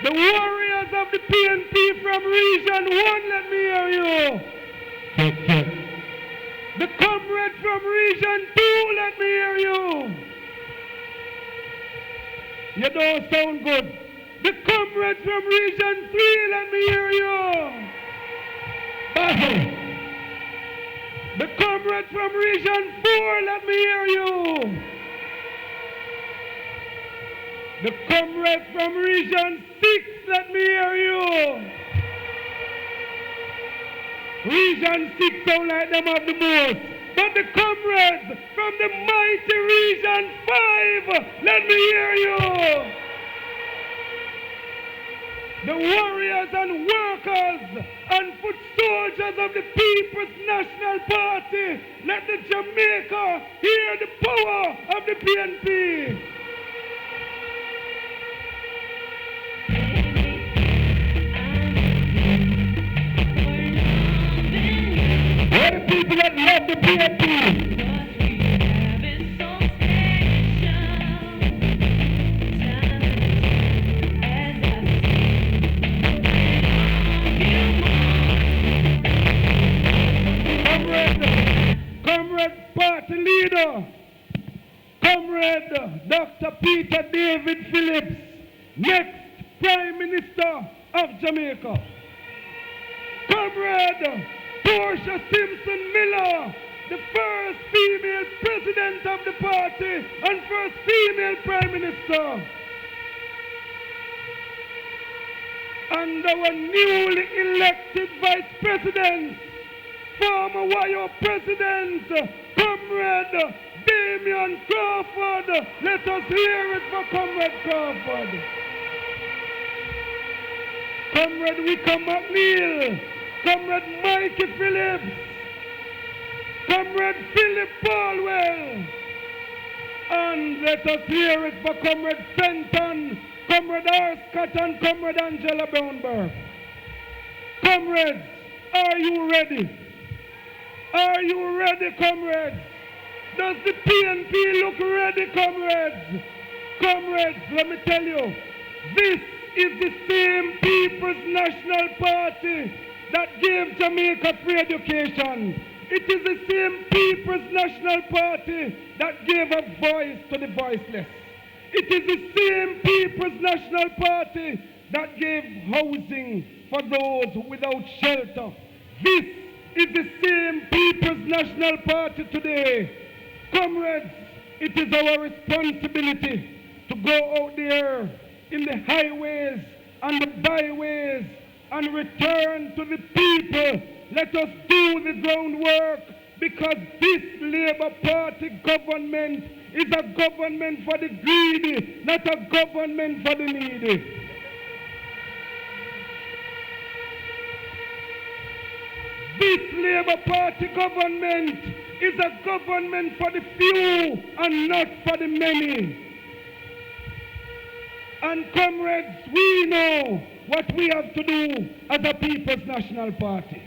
The warriors of the PNP from Region 1, let me hear you. Check, check. The comrade from Region 2, let me hear you. You don't sound good. The comrade from Region 3, let me hear you. Basil. The comrade from Region 4, let me hear you. The comrade from Region 6, let me hear you. Region 6 sound like them have the most. But the comrades from the mighty Region 5, let me hear you. The warriors and workers and foot soldiers of the People's National Party, let the Jamaica hear the power of the PNP. Where the people that love the PNP? Comrade Party Leader, Comrade Dr. Peter David Phillips, next Prime Minister of Jamaica. Comrade Portia Simpson Miller, the first female president of the party and first female Prime Minister. And our newly elected Vice President, former WIO President, Comrade Damian Crawford. Let us hear it for Comrade Crawford. Comrade Wickham McNeil, Comrade Mikey Phillips, Comrade Philip Baldwell, and let us hear it for Comrade Fenton, Comrade R. Scott, and Comrade Angela Brownberg. Comrades, are you ready? Are you ready, comrades? Does the PNP look ready, comrades? Comrades, let me tell you, this is the same People's National Party that gave Jamaica free education. It is the same People's National Party that gave a voice to the voiceless. It is the same People's National Party that gave housing for those without shelter. This is the same People's National Party today. Comrades, it is our responsibility to go out there in the highways and the byways and return to the people. Let us do the groundwork, because this Labour Party government is a government for the greedy, not a government for the needy. This Labour Party government is a government for the few and not for the many. And comrades, we know what we have to do as a People's National Party.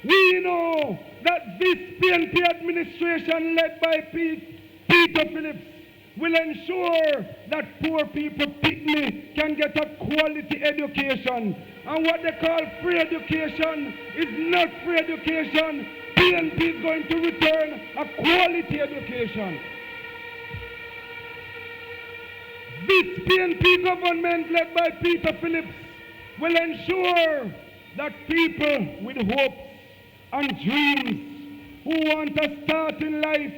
We know that this PNP administration led by Peter Phillips will ensure that poor people, Pitney, can get a quality education. And what they call free education is not free education. PNP is going to return a quality education. This PNP government led by Peter Phillips will ensure that people with hopes and dreams who want a start in life,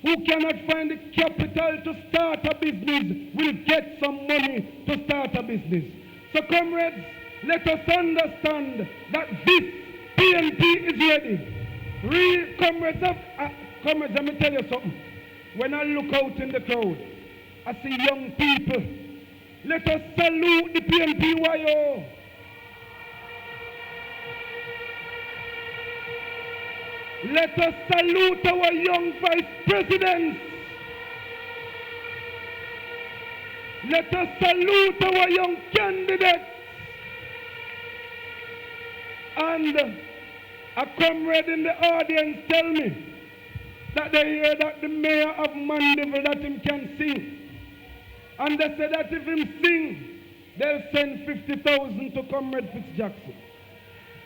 who cannot find the capital to start a business, will get some money to start a business. So comrades, let us understand that this PNP is ready. Comrades, let me tell you something. When I look out in the crowd, I see young people. Let us salute the PNP-YO. Let us salute our young vice presidents. Let us salute our young candidates. And a comrade in the audience tell me that they hear that the mayor of Mandeville, that him can sing. And they say that if him sing, they'll send 50,000 to Comrade Fitzjackson.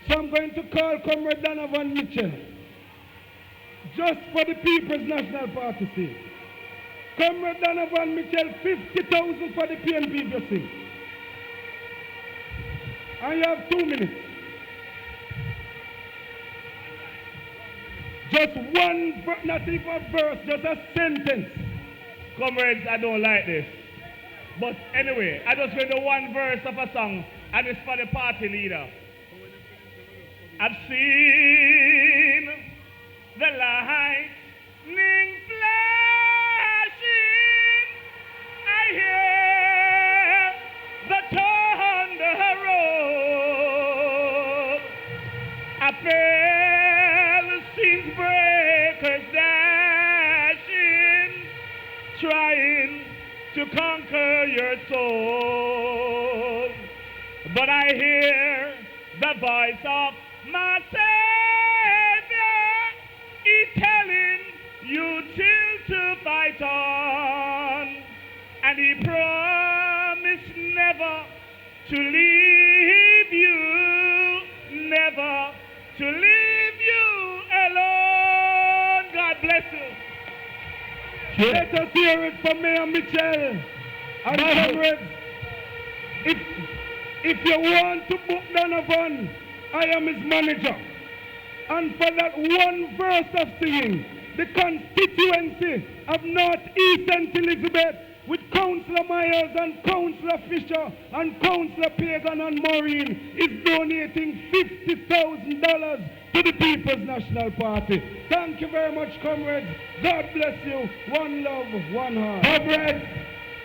So I'm going to call Comrade Donovan Mitchell, just for the People's National Party sake. Comrade Donovan Mitchell, 50,000 for the PNP, you see. And you have 2 minutes. Just one, not even a verse, just a sentence. Comrades, I don't like this. But anyway, I just read the one verse of a song, and it's for the party leader. I've seen the lightning flashing. I hear the thunder roll. I feel scenes breakers dashing, trying to conquer your soul. But I hear the voice of my Savior, He's telling you still to fight on. And He promised never to leave you, never to leave you alone. God bless you. Let us hear it from Mayor Mitchell and comrades. If you want to book Donovan, I am his manager. And for that one verse of singing, the constituency of North East St. Elizabeth, with Councillor Myers and Councillor Fisher and Councillor Pagan and Maureen, is donating $50,000 to the People's National Party. Thank you very much, comrades. God bless you. One love, one heart. Comrades,